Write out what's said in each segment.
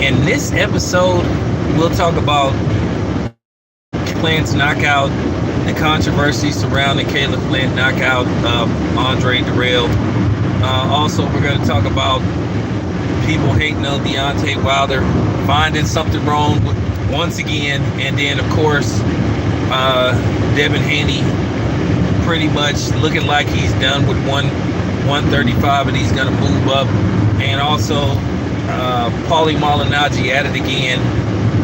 In this episode, we'll talk about Flint's knockout, the controversy surrounding Caleb Flint knockout of Andre Dirrell. Also, we're going to talk about people hating on Deontay Wilder, finding something wrong once again, and then of course Devin Haney pretty much looking like he's done with 135 and he's going to move up. And also Paulie Malignaggi at it again,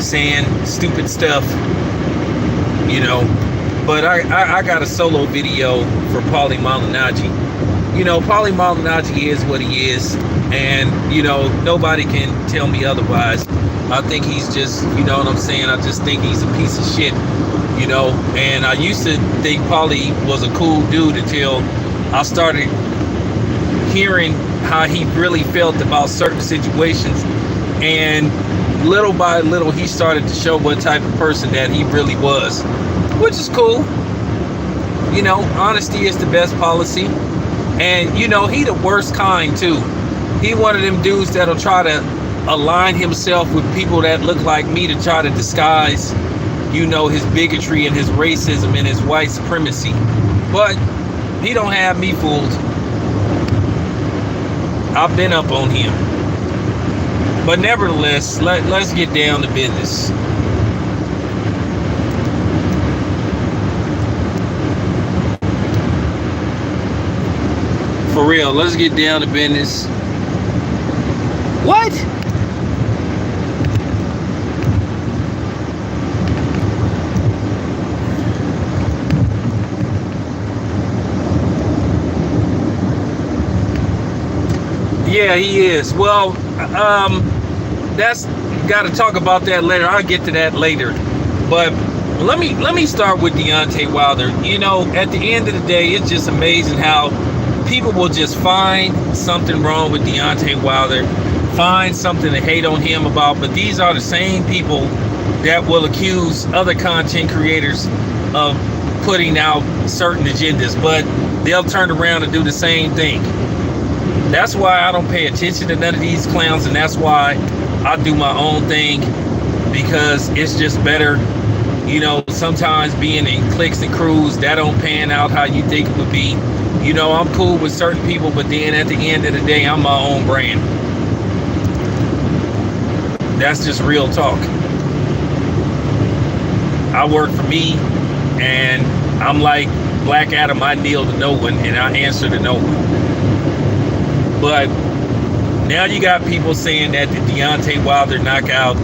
saying stupid stuff, you know. But I got a solo video for Paulie Malignaggi. You know, Paulie Malignaggi is what he is, and you know, nobody can tell me otherwise. I think he's just, you know what I'm saying, I just think he's a piece of shit, you know. And I used to think Paulie was a cool dude until I started hearing how he really felt about certain situations, and little by little he started to show what type of person that he really was, which is cool. You know, honesty is the best policy. And you know, he the worst kind too. He one of them dudes that'll try to align himself with people that look like me to try to disguise, you know, his bigotry and his racism and his white supremacy. But he don't have me fooled. I've been up on him. But nevertheless, let's get down to business. For real, let's get down to business. What? Yeah, he is. Well, that's got to talk about that later. I'll get to that later. But let me start with Deontay Wilder. You know, at the end of the day, it's just amazing how people will just find something wrong with Deontay Wilder, find something to hate on him about, but these are the same people that will accuse other content creators of putting out certain agendas, but they'll turn around and do the same thing. That's why I don't pay attention to none of these clowns, and that's why I do my own thing, because it's just better. You know, sometimes being in cliques and crews, that don't pan out how you think it would be. You know, I'm cool with certain people, but then at the end of the day, I'm my own brand. That's just real talk. I work for me, and I'm like Black Adam. I kneel to no one, and I answer to no one. But now you got people saying that the Deontay Wilder knockout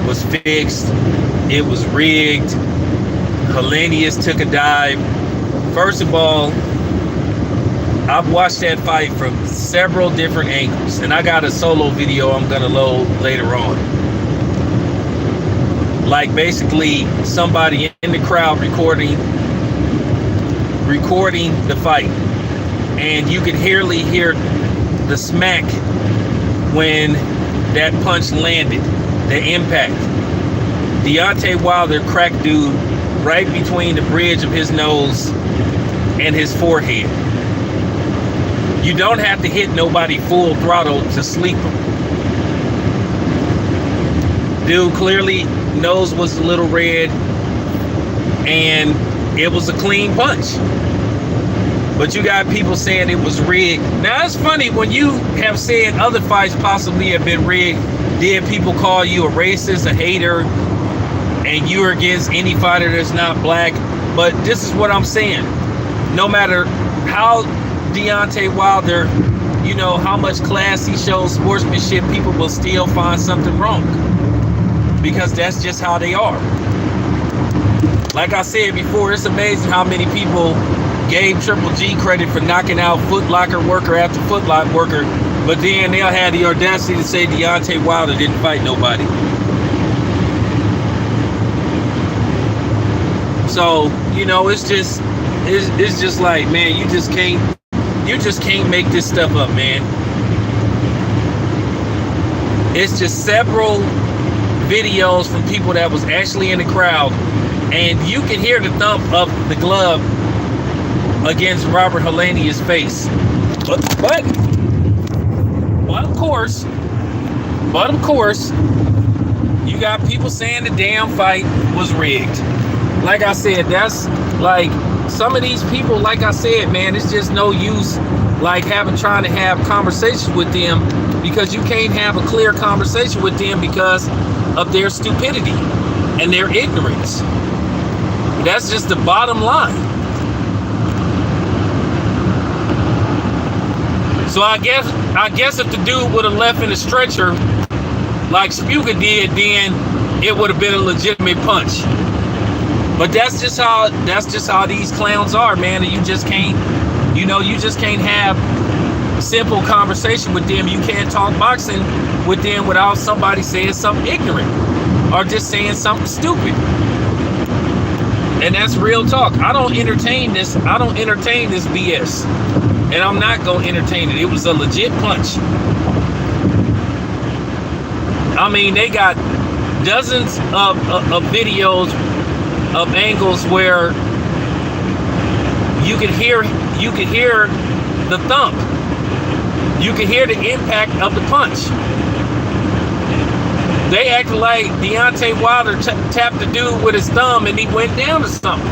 was fixed. It was rigged. Helenius took a dive. First of all, I've watched that fight from several different angles, and I got a solo video I'm gonna load later on. Like basically somebody in the crowd recording the fight, and you could barely hear the smack when that punch landed, the impact. Deontay Wilder cracked dude right between the bridge of his nose and his forehead. You don't have to hit nobody full throttle to sleep him. Dude clearly nose was a little red, and it was a clean punch. But you got people saying it was rigged. Now it's funny, when you have said other fights possibly have been rigged, then people call you a racist, a hater, and you're against any fighter that's not black. But this is what I'm saying. No matter how Deontay Wilder, you know, how much class he shows, sportsmanship, people will still find something wrong, because that's just how they are. Like I said before, it's amazing how many people gave Triple G credit for knocking out Foot Locker worker after Foot Locker worker, but then they'll have the audacity to say Deontay Wilder didn't fight nobody. So, you know, it's just like, man, you just can't make this stuff up, man. It's just several videos from people that was actually in the crowd, and you can hear the thump of the glove against Robert Helenius' face. But of course, you got people saying the damn fight was rigged. Like I said, that's like some of these people, like I said, man, it's just no use like trying to have conversations with them, because you can't have a clear conversation with them because of their stupidity and their ignorance. That's just the bottom line. So I guess if the dude would have left in a stretcher like Spuka did, then it would have been a legitimate punch. But that's just how these clowns are, man. And you just can't have simple conversation with them. You can't talk boxing with them without somebody saying something ignorant or just saying something stupid. And that's real talk. I don't entertain this BS. And I'm not going to entertain it. It was a legit punch. I mean, they got dozens of videos of angles where you could hear the thump. You could hear the impact of the punch. They acted like Deontay Wilder tapped the dude with his thumb and he went down to something.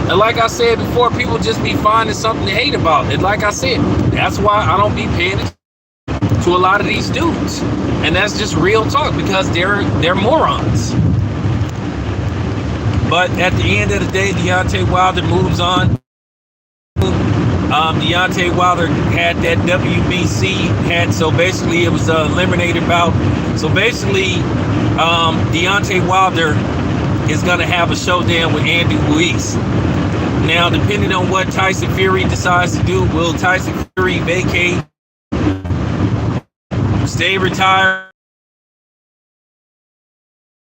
And like I said before, people just be finding something to hate about. And like I said, that's why I don't be paying attention to a lot of these dudes. And that's just real talk, because they're morons. But at the end of the day, Deontay Wilder moves on. Deontay Wilder had that WBC so basically it was a eliminator bout. So basically, Deontay Wilder is going to have a showdown with Andy Ruiz. Now, depending on what Tyson Fury decides to do, will Tyson Fury vacate, stay retired?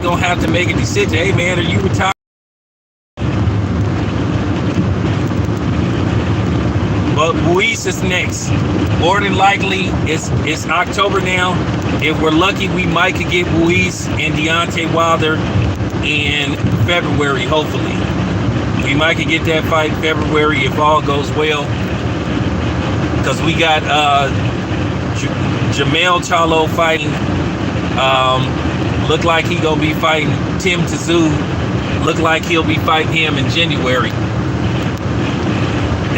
Gonna have to make a decision. Hey, man, are you retired? But Ruiz is next. More than likely, it's October now. If we're lucky, we might could get Ruiz and Deontay Wilder in February, hopefully. We might could get that fight in February if all goes well. Because we got Jamel Charlo fighting. Look like he gonna be fighting Tim Tszyu. Look like he'll be fighting him in January.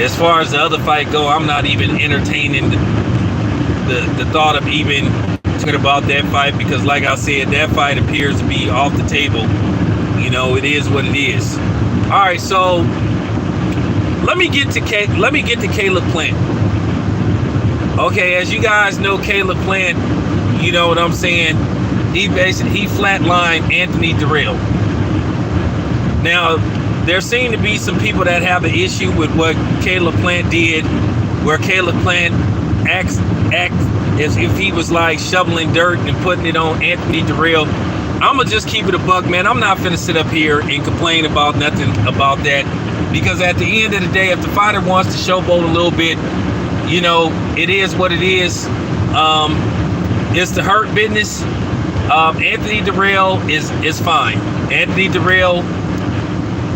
As far as the other fight go, I'm not even entertaining the thought of even talking about that fight, because like I said, that fight appears to be off the table. You know, it is what it is. All right, so let me get to Caleb Plant. Okay, as you guys know, Caleb Plant, you know what I'm saying, he flatlined Anthony Dirrell. Now, there seem to be some people that have an issue with what Caleb Plant did, where Caleb Plant acts as if he was like shoveling dirt and putting it on Anthony Dirrell. I'm going to just keep it a buck, man. I'm not finna sit up here and complain about nothing about that, because at the end of the day, if the fighter wants to showboat a little bit, you know, it is what it is. It's the hurt business. Anthony Dirrell is fine. Anthony Dirrell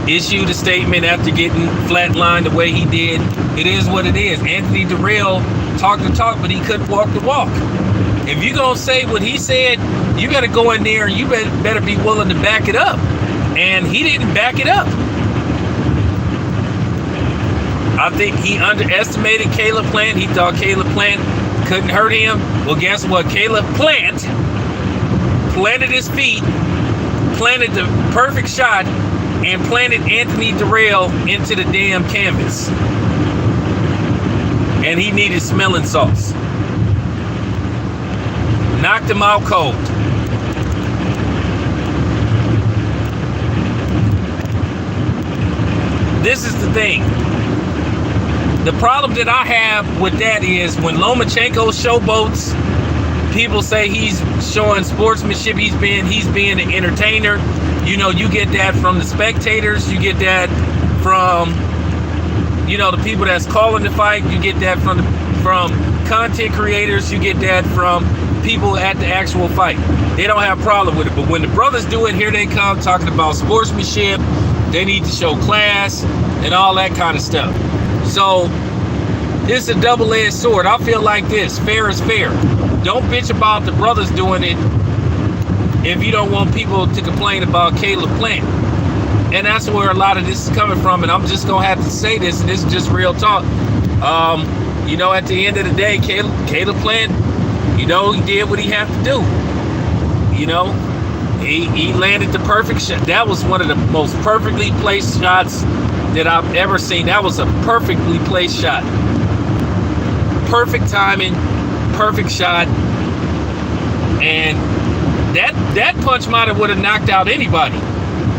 issued a statement after getting flatlined the way he did. It is what it is. Anthony Dirrell talked the talk, but he couldn't walk the walk. If you're going to say what he said, you got to go in there and you better be willing to back it up. And he didn't back it up. I think he underestimated Caleb Plant. He thought Caleb Plant couldn't hurt him. Well, guess what? Caleb Plant planted his feet, planted the perfect shot, and planted Anthony Dirrell into the damn canvas. And he needed smelling salts. Knocked him out cold. This is the thing. The problem that I have with that is when Lomachenko showboats, people say he's showing sportsmanship. He's being an entertainer. You know, you get that from the spectators. You get that from, you know, the people that's calling the fight. You get that from content creators. You get that from people at the actual fight. They don't have a problem with it. But when the brothers do it, here they come talking about sportsmanship. They need to show class and all that kind of stuff. So it's a double-edged sword. I feel like this. Fair is fair. Don't bitch about the brothers doing it if you don't want people to complain about Caleb Plant. And that's where a lot of this is coming from. And I'm just going to have to say this, and this is just real talk. You know, at the end of the day, Caleb Plant, you know, he did what he had to do. You know, he landed the perfect shot. That was one of the most perfectly placed shots that I've ever seen. That was a perfectly placed shot. Perfect timing, perfect shot. And that punch might have would have knocked out anybody.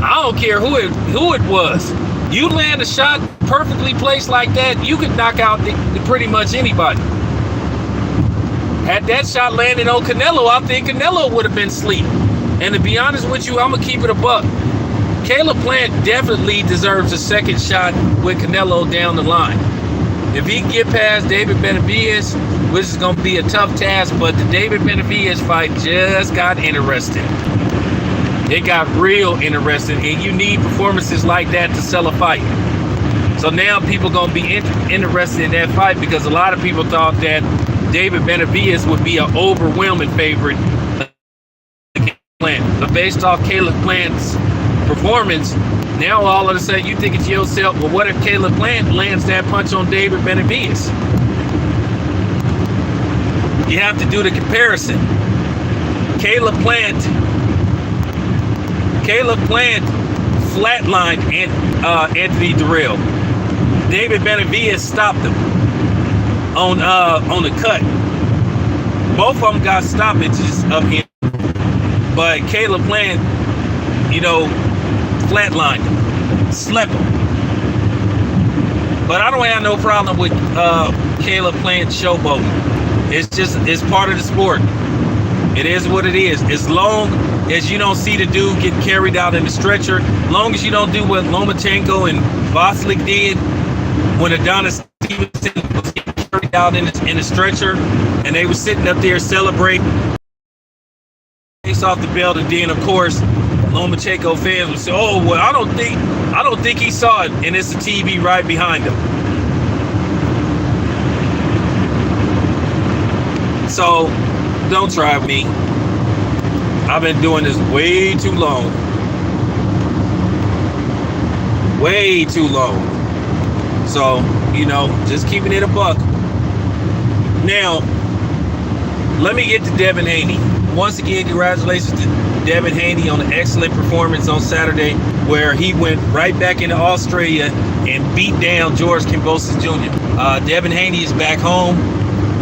I don't care who it was. You land a shot perfectly placed like that, you could knock out pretty much anybody. Had that shot landed on Canelo, I think Canelo would have been asleep. And to be honest with you, I'm going to keep it a buck. Caleb Plant definitely deserves a second shot with Canelo down the line. If he can get past David Benavidez, which is going to be a tough task, but the David Benavidez fight just got interesting. It got real interesting, and you need performances like that to sell a fight. So now people going to be interested in that fight because a lot of people thought that David Benavidez would be an overwhelming favorite. But based off Caleb Plant's performance, now all of a sudden you think to yourself, well, what if Caleb Plant lands that punch on David Benavidez? You have to do the comparison. Caleb Plant flatlined Anthony Dirrell. David Benavidez stopped him on the cut. Both of them got stoppages up here, but Caleb Plant, you know, flatlined him, slept him. But I don't have no problem with Caleb Plant showboating. It's part of the sport. It is what it is. As long as you don't see the dude getting carried out in the stretcher, long as you don't do what Lomachenko and Vasily did when Adonis Stevenson was getting carried out in the stretcher, and they were sitting up there celebrating, face off the belt, and then of course Lomachenko fans would say, "Oh well, I don't think he saw it," and it's a TV right behind him. So don't try with me. I've been doing this way too long. Way too long. So, you know, just keeping it a buck. Now, let me get to Devin Haney. Once again, congratulations to Devin Haney on an excellent performance on Saturday, where he went right back into Australia and beat down George Kambosos Jr. Devin Haney is back home.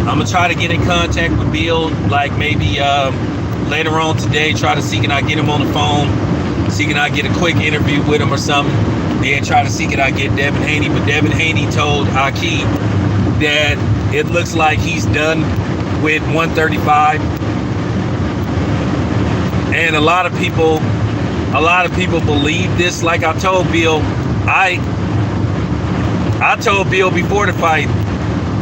I'm going to try to get in contact with Bill, like maybe later on today, try to see can I get him on the phone, see can I get a quick interview with him or something, then try to see can I get Devin Haney. But Devin Haney told Aki that it looks like he's done with 135. And a lot of people believe this. Like I told Bill, I told Bill before the fight,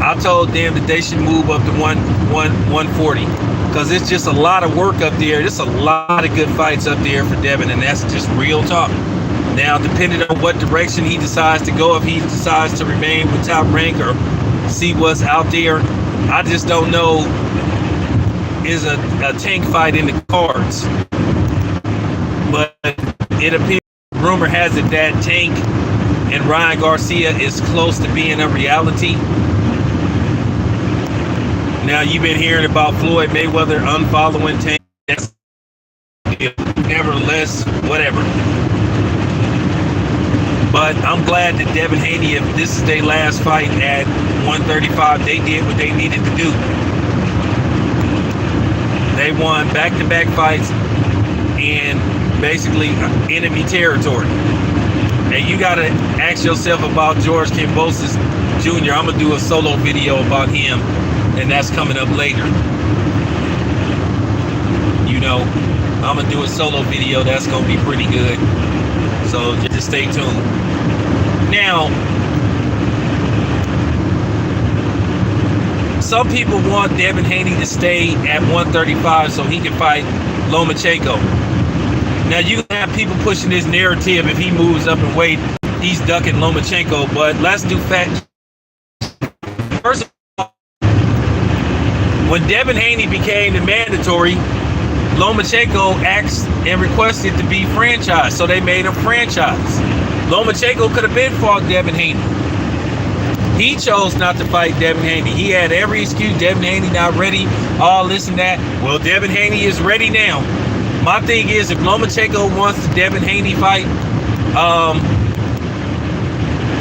I told them that they should move up to 140 because it's just a lot of work up there. There's a lot of good fights up there for Devin, and that's just real talk. Now, depending on what direction he decides to go, if he decides to remain with Top Rank or see what's out there, I just don't know. Is a tank fight in the cards? But it appears, rumor has it that Tank and Ryan Garcia is close to being a reality. Now, you've been hearing about Floyd Mayweather unfollowing Tank. That's nevertheless, whatever. But I'm glad that Devin Haney, if this is their last fight at 135, they did what they needed to do. They won back-to-back fights in basically enemy territory. And you got to ask yourself about George Kambosos Jr. I'm going to do a solo video about him, and that's coming up later. You know, I'm going to do a solo video that's going to be pretty good. So just stay tuned. Now, some people want Devin Haney to stay at 135 so he can fight Lomachenko. Now, you have people pushing this narrative if he moves up in weight, he's ducking Lomachenko, but let's do fact. First of all, when Devin Haney became the mandatory, Lomachenko asked and requested to be franchised, so they made him franchise. Lomachenko could have been fought Devin Haney. He chose not to fight Devin Haney. He had every excuse. Devin Haney not ready. All this and that. Well, Devin Haney is ready now. My thing is, if Lomachenko wants the Devin Haney fight,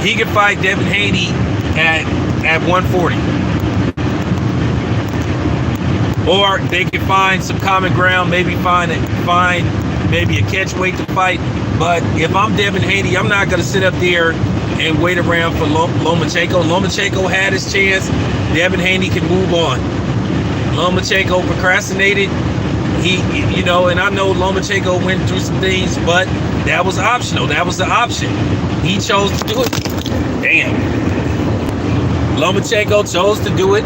he can fight Devin Haney at 140. Or they can find some common ground, maybe find maybe a catch weight to fight. But if I'm Devin Haney, I'm not going to sit up there and wait around for Lomachenko. Lomachenko had his chance. Devin Haney can move on. Lomachenko procrastinated. And I know Lomachenko went through some things, but that was optional. That was the option. He chose to do it. Damn. Lomachenko chose to do it.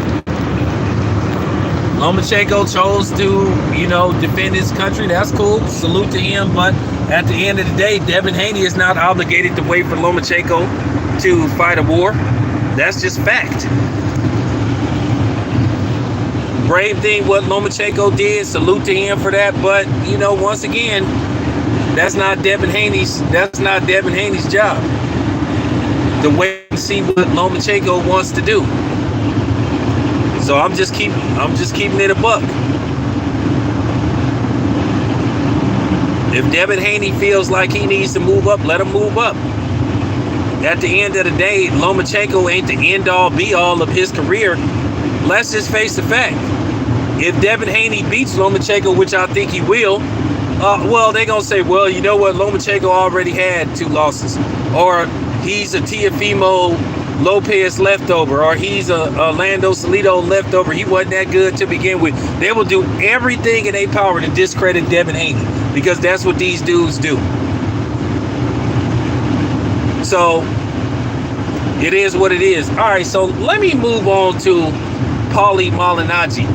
Lomachenko chose to, defend his country. That's cool. Salute to him. But at the end of the day, Devin Haney is not obligated to wait for Lomachenko to fight a war. That's just fact. Brave thing what Lomachenko did. Salute to him for that. But, once again, that's not Devin Haney's job. To wait and see what Lomachenko wants to do. So I'm just keeping it a buck. If Devin Haney feels like he needs to move up, let him move up. At the end of the day, Lomachenko ain't the end-all, be-all of his career. Let's just face the fact. If Devin Haney beats Lomachenko, which I think he will, they're going to say, well, you know what? Lomachenko already had 2 losses. Or he's a Teofimo Lopez leftover, or he's a Orlando Salido leftover. He wasn't that good to begin with. They will do everything in their power to discredit Devin Haney, because that's what these dudes do. So it is what it is. All right, so let me move on to Paulie Malignaggi.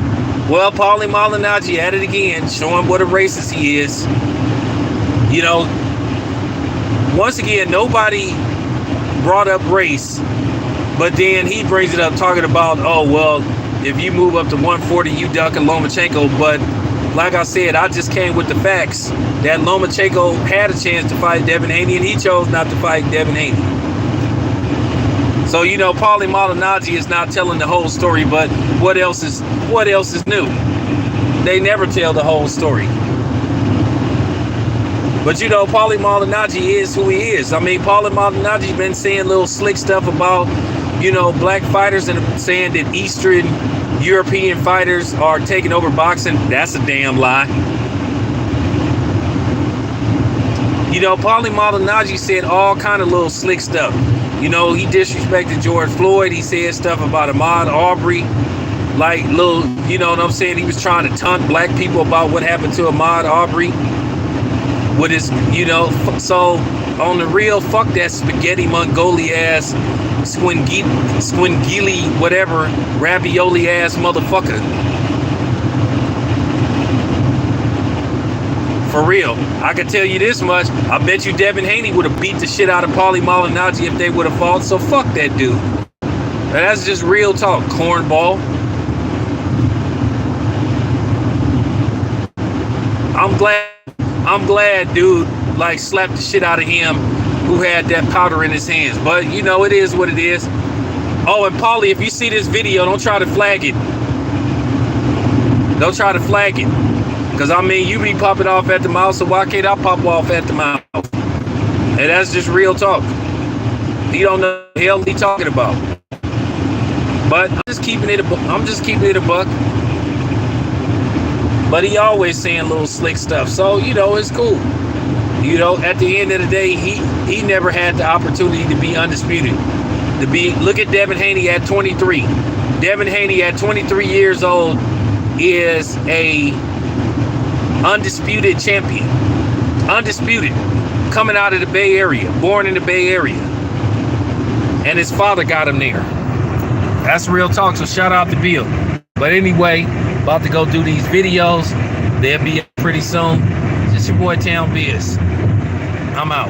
Well, Paulie Malignaggi at it again, showing what a racist he is. Once again, nobody brought up race. But then he brings it up talking about, if you move up to 140, you ducking Lomachenko. But like I said, I just came with the facts that Lomachenko had a chance to fight Devin Haney, and he chose not to fight Devin Haney. So, Paulie Malignaggi is not telling the whole story, but what else is new? They never tell the whole story. But, Paulie Malignaggi is who he is. I mean, Paulie Malignaggi's been saying little slick stuff about, black fighters and saying that Eastern European fighters are taking over boxing. That's a damn lie. Paulie Malignaggi said all kind of little slick stuff. He disrespected George Floyd. He said stuff about Ahmaud Arbery. Like little, you know what I'm saying? He was trying to taunt black people about what happened to Ahmaud Arbery. With his, so on the real, fuck that spaghetti Mongoli ass, squingili, whatever, ravioli ass motherfucker. For real. I can tell you this much. I bet you Devin Haney would have beat the shit out of Paulie Malignaggi if they would have fought. So fuck that dude. Now, that's just real talk, cornball. I'm glad dude slapped the shit out of him who had that powder in his hands. But it is what it is. Oh, and Paulie, if you see this video, don't try to flag it. Don't try to flag it. Because you be popping off at the mouth, so why can't I pop off at the mouth? And that's just real talk. He don't know the hell he talking about. But I'm just keeping it a buck. But he always saying little slick stuff. So, it's cool. At the end of the day, he never had the opportunity to be undisputed. Look at Devin Haney at 23. Devin Haney at 23 years old is a undisputed champion. Undisputed. Coming out of the Bay Area. Born in the Bay Area. And his father got him there. That's real talk. So shout out to Bill. But anyway, about to go do these videos. They'll be up pretty soon. It's your boy Town Biz. I'm out.